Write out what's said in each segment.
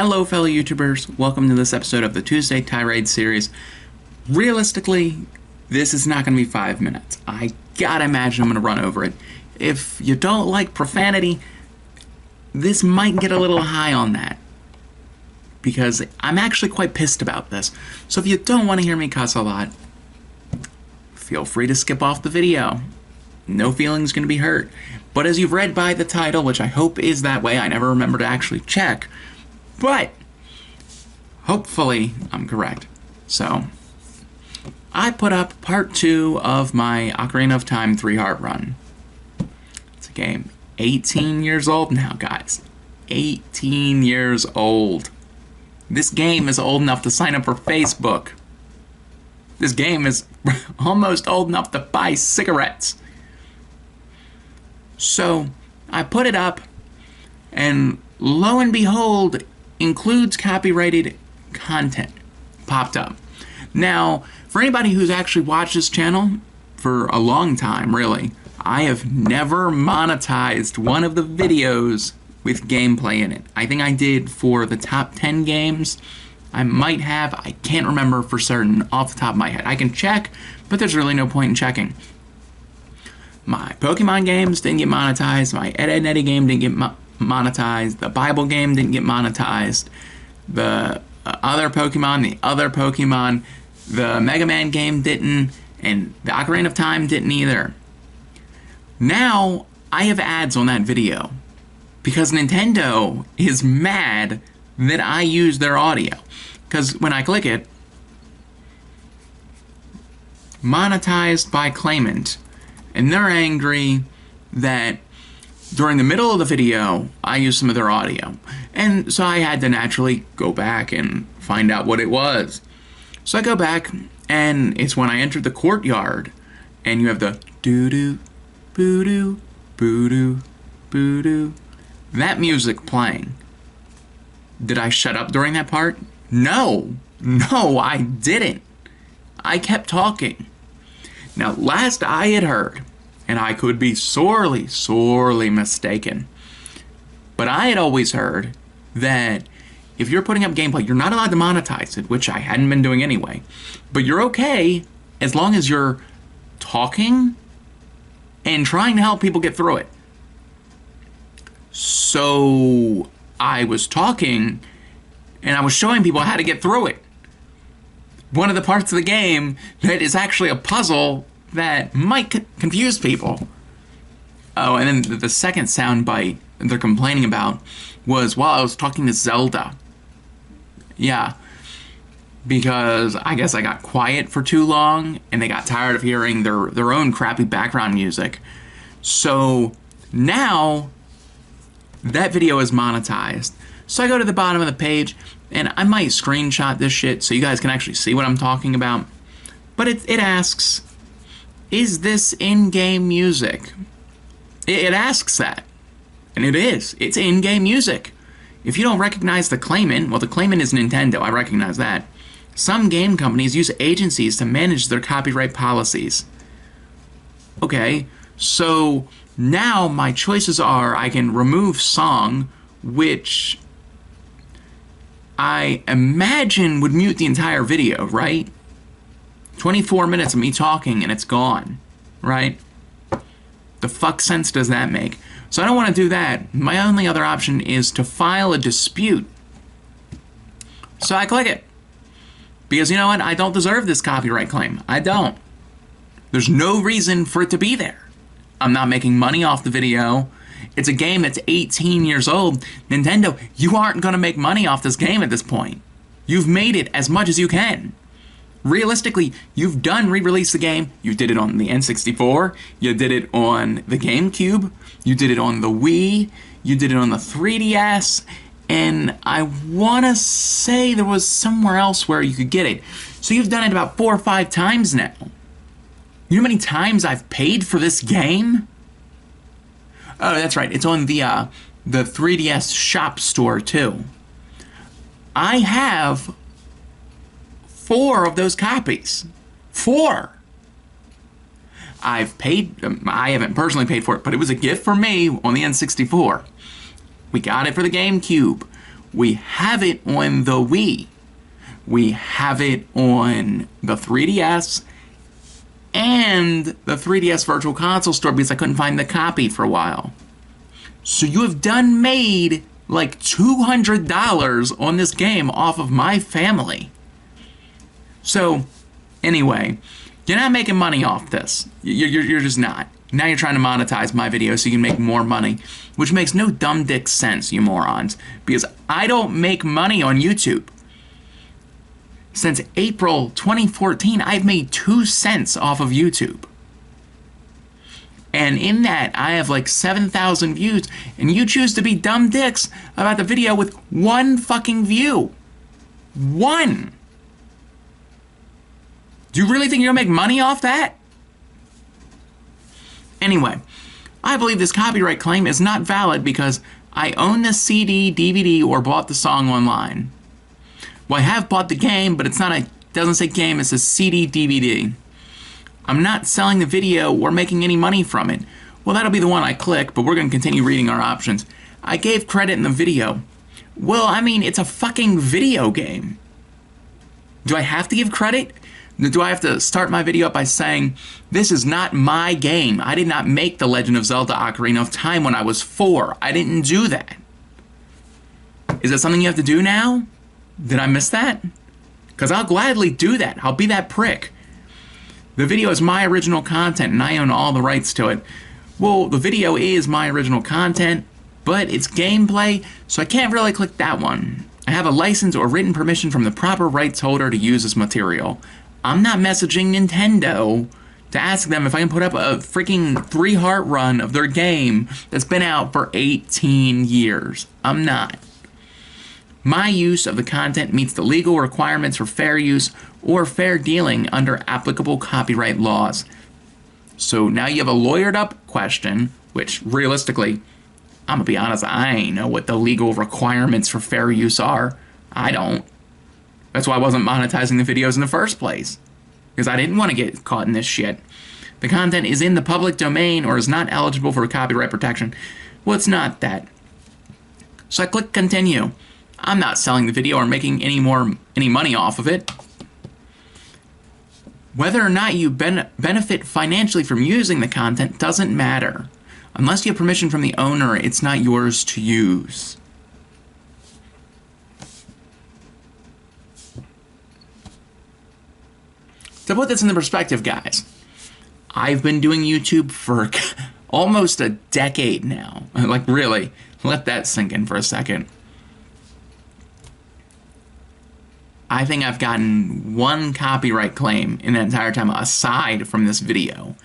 Hello fellow YouTubers, welcome to this episode of the Tuesday Tirade series. Realistically, this is not going to be 5 minutes. I gotta imagine I'm going to run over it. If you don't like profanity, this might get a little high on that. Because I'm actually quite pissed about this. So if you don't want to hear me cuss a lot, feel free to skip off the video. No feelings going to be hurt. But as you've read by the title, which I hope is that way, I never remember to actually check, but hopefully I'm correct. So I put up part 2 of my Ocarina of Time 3-heart run. It's a game 18 years old now, guys. 18 years old. This game is old enough to sign up for Facebook. This game is almost old enough to buy cigarettes. So I put it up, and lo and behold, includes copyrighted content popped up. Now, for anybody who's actually watched this channel for a long time, really, I have never monetized one of the videos with gameplay in it. I think I did for the top 10 games. I might have, I can't remember for certain off the top of my head. I can check, but there's really no point in checking. My Pokemon games didn't get monetized. My Ed, Edd n Eddy game didn't get monetized. The Bible game didn't get monetized. The other Pokemon, the Mega Man game didn't, and the Ocarina of Time didn't either. Now, I have ads on that video because Nintendo is mad that I use their audio. Because when I click it, monetized by claimant, and they're angry that during the middle of the video, I used some of their audio. And so I had to naturally go back and find out what it was. So I go back, and it's when I entered the courtyard, and you have the doo-doo, boo-doo, boo-doo, boo-doo, that music playing. Did I shut up during that part? No, I didn't. I kept talking. Now, last I had heard, and I could be sorely, sorely mistaken, but I had always heard that if you're putting up gameplay, you're not allowed to monetize it, which I hadn't been doing anyway, but you're okay as long as you're talking and trying to help people get through it. So I was talking, and I was showing people how to get through it. One of the parts of the game that is actually a puzzle that might confuse people. Oh, and then the second soundbite they're complaining about was while I was talking to Zelda. Yeah, because I guess I got quiet for too long, and they got tired of hearing their own crappy background music. So now that video is monetized. So I go to the bottom of the page, and I might screenshot this shit so you guys can actually see what I'm talking about. But it asks, is this in-game music? It asks that. And it is. It's in-game music. If you don't recognize the claimant, well, the claimant is Nintendo, I recognize that. Some game companies use agencies to manage their copyright policies. Okay, so now my choices are I can remove song, which I imagine would mute the entire video, right? 24 minutes of me talking and it's gone, right? The fuck sense does that make? So I don't want to do that. My only other option is to file a dispute. So I click it. Because you know what? I don't deserve this copyright claim. I don't. There's no reason for it to be there. I'm not making money off the video. It's a game that's 18 years old. Nintendo, you aren't going to make money off this game at this point. You've made it as much as you can. Realistically, you've done re-release the game. You did it on the N64. You did it on the GameCube. You did it on the Wii. You did it on the 3DS. And I want to say there was somewhere else where you could get it. So you've done it about 4 or 5 times now. You know how many times I've paid for this game? Oh, that's right. It's on the 3DS shop store, too. I have 4 of those copies. 4! I've paid, I haven't personally paid for it, but it was a gift for me on the N64. We got it for the GameCube. We have it on the Wii. We have it on the 3DS and the 3DS Virtual Console store because I couldn't find the copy for a while. So you have done made like $200 on this game off of my family. So anyway, you're not making money off this. You're just not. Now you're trying to monetize my video so you can make more money, which makes no dumb dick sense, you morons, because I don't make money on YouTube. Since April 2014, I've made 2 cents off of YouTube. And in that, I have like 7,000 views, and you choose to be dumb dicks about the video with 1 fucking view. 1! Do you really think you're gonna make money off that? Anyway, I believe this copyright claim is not valid because I own the CD, DVD, or bought the song online. Well, I have bought the game, but it doesn't say game, it says CD, DVD. I'm not selling the video or making any money from it. Well, that'll be the one I click, but we're going to continue reading our options. I gave credit in the video. Well, I mean, it's a fucking video game. Do I have to give credit? Do I have to start my video up by saying, this is not my game. I did not make The Legend of Zelda Ocarina of Time when I was 4. I didn't do that. Is that something you have to do now? Did I miss that? Because I'll gladly do that. I'll be that prick. The video is my original content and I own all the rights to it. Well, the video is my original content, but it's gameplay, so I can't really click that one. I have a license or written permission from the proper rights holder to use this material. I'm not messaging Nintendo to ask them if I can put up a freaking 3-heart run of their game that's been out for 18 years. I'm not. My use of the content meets the legal requirements for fair use or fair dealing under applicable copyright laws. So now you have a lawyered up question, which realistically, I'm gonna be honest, I ain't know what the legal requirements for fair use are. I don't. That's why I wasn't monetizing the videos in the first place, because I didn't want to get caught in this shit. The content is in the public domain or is not eligible for copyright protection. Well, it's not that. So I click continue. I'm not selling the video or making any money off of it. Whether or not you benefit financially from using the content doesn't matter. Unless you have permission from the owner, it's not yours to use. To put this into perspective, guys, I've been doing YouTube for almost a decade now. Like, really, let that sink in for a second. I think I've gotten 1 copyright claim in that entire time aside from this video.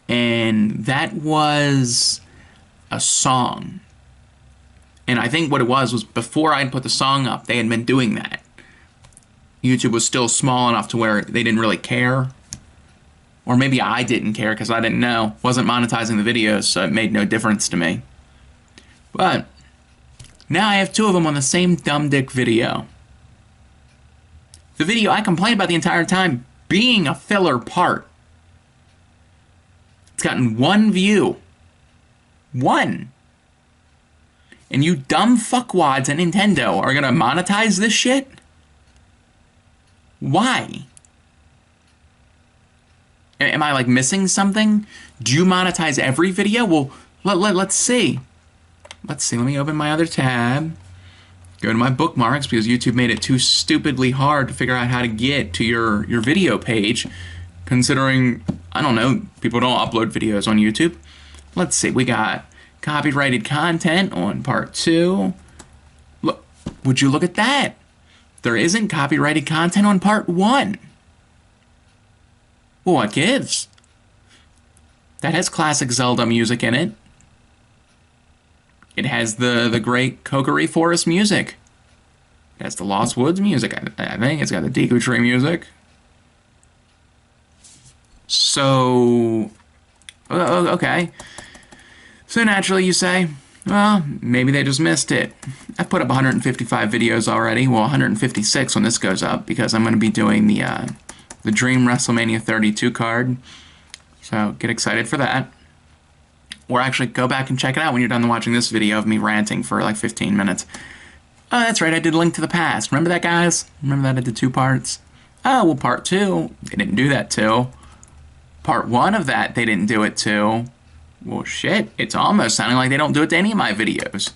And that was a song. And I think what it was before I'd put the song up, they had been doing that. YouTube was still small enough to where they didn't really care. Or maybe I didn't care because I didn't know. Wasn't monetizing the videos, so it made no difference to me. But now I have 2 of them on the same dumb dick video. The video I complained about the entire time being a filler part. It's gotten 1 view. 1. And you dumb fuckwads at Nintendo are gonna monetize this shit? Why? Am I like missing something? Do you monetize every video? Well, let's see. Let's see, let me open my other tab. Go to my bookmarks because YouTube made it too stupidly hard to figure out how to get to your video page. Considering, I don't know, people don't upload videos on YouTube. Let's see, we got copyrighted content on part 2. Look, would you look at that? There isn't copyrighted content on part 1. Well, what gives? That has classic Zelda music in it. It has the great Kokiri Forest music. It has the Lost Woods music, I think. It's got the Deku Tree music. So, okay. So naturally you say, well, maybe they just missed it. I've put up 155 videos already. Well, 156 when this goes up because I'm going to be doing the Dream WrestleMania 32 card. So get excited for that. Or actually go back and check it out when you're done watching this video of me ranting for like 15 minutes. Oh, that's right, I did Link to the Past. Remember that, guys? Remember that I did 2 parts? Oh, well, part 2, they didn't do that too. Part 1 of that, they didn't do it too. Well, shit, it's almost sounding like they don't do it to any of my videos.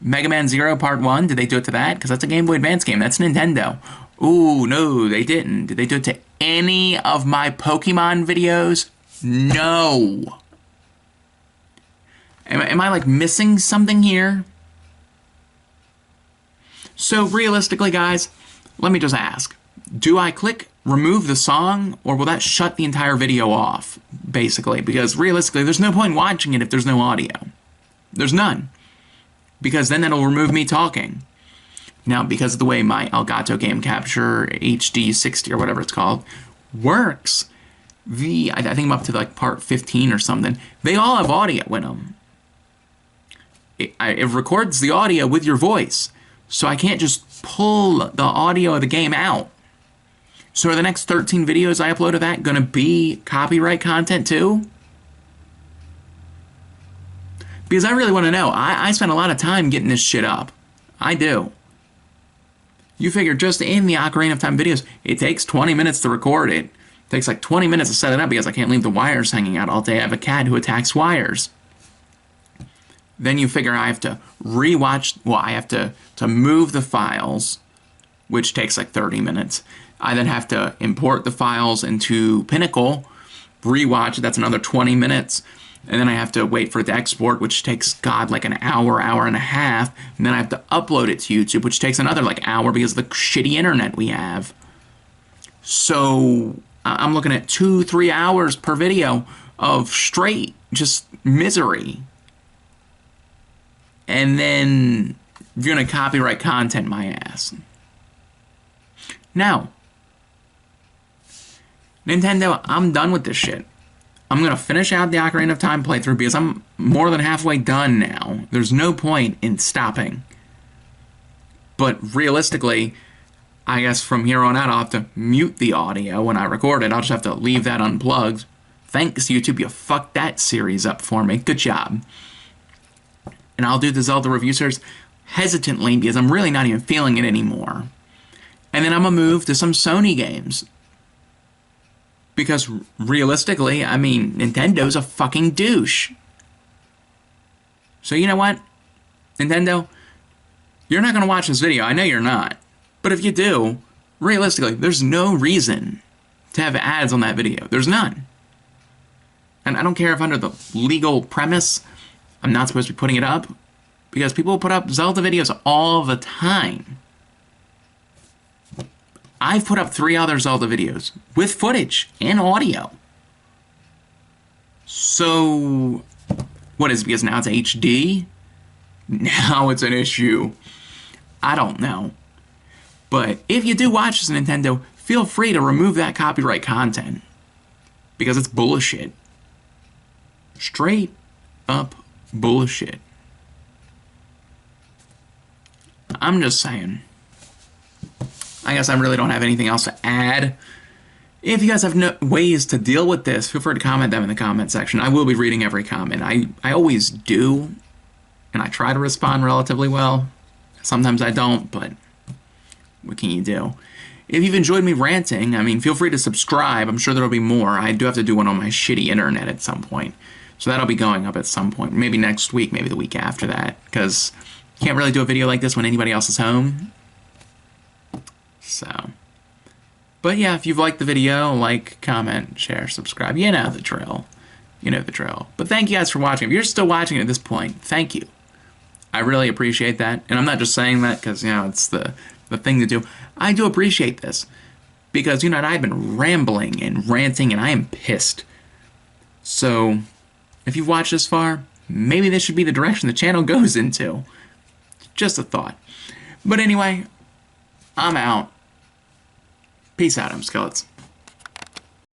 Mega Man Zero Part 1, did they do it to that? Because that's a Game Boy Advance game, that's Nintendo. Ooh, no, they didn't. Did they do it to any of my Pokemon videos? No. Am I like missing something here? So realistically, guys, let me just ask. Do I click remove the song, or will that shut the entire video off, basically? Because realistically, there's no point watching it if there's no audio. There's none. Because then that'll remove me talking. Now, because of the way my Elgato Game Capture HD 60 or whatever it's called works, I think I'm up to like part 15 or something, they all have audio in them. It records the audio with your voice, so I can't just pull the audio of the game out. So are the next 13 videos I upload of that going to be copyright content too? Because I really want to know. I spent a lot of time getting this shit up. I do. You figure just in the Ocarina of Time videos, it takes 20 minutes to record it. It takes like 20 minutes to set it up because I can't leave the wires hanging out all day. I have a cat who attacks wires. Then you figure I have to rewatch, well, I have to move the files, which takes like 30 minutes. I then have to import the files into Pinnacle, rewatch it, that's another 20 minutes. And then I have to wait for it to export, which takes, God, like an hour, hour and a half. And then I have to upload it to YouTube, which takes another like hour because of the shitty internet we have. So I'm looking at 2-3 hours per video of straight just misery. And then you're going to copyright content my ass. Now, Nintendo, I'm done with this shit. I'm going to finish out the Ocarina of Time playthrough because I'm more than halfway done now. There's no point in stopping. But realistically, I guess from here on out I'll have to mute the audio when I record it. I'll just have to leave that unplugged. Thanks, YouTube, you fucked that series up for me. Good job. And I'll do the Zelda review series hesitantly because I'm really not even feeling it anymore. And then I'm going to move to some Sony games. Because realistically, I mean, Nintendo's a fucking douche. So you know what? Nintendo, you're not going to watch this video. I know you're not. But if you do, realistically, there's no reason to have ads on that video. There's none. And I don't care if under the legal premise I'm not supposed to be putting it up, because people put up Zelda videos all the time. I've put up 3 other Zelda videos with footage and audio. So, what is it, because now it's HD? Now it's an issue. I don't know. But if you do watch this, Nintendo, feel free to remove that copyright content. Because it's bullshit. Straight up bullshit. I'm just saying. I guess I really don't have anything else to add. If you guys have no ways to deal with this, feel free to comment them in the comment section. I will be reading every comment. I always do, and I try to respond relatively well. Sometimes I don't, but what can you do? If you've enjoyed me ranting, I mean, feel free to subscribe. I'm sure there'll be more. I do have to do one on my shitty internet at some point. So that'll be going up at some point. Maybe next week, maybe the week after that. Because you can't really do a video like this when anybody else is home. So, but yeah, if you've liked the video, like, comment, share, subscribe. You know the drill. You know the drill. But thank you guys for watching. If you're still watching at this point, thank you. I really appreciate that. And I'm not just saying that because, you know, it's the thing to do. I do appreciate this. Because, you know, I've been rambling and ranting and I am pissed. So, if you've watched this far, maybe this should be the direction the channel goes into. Just a thought. But anyway, I'm out. Peace out, skillets.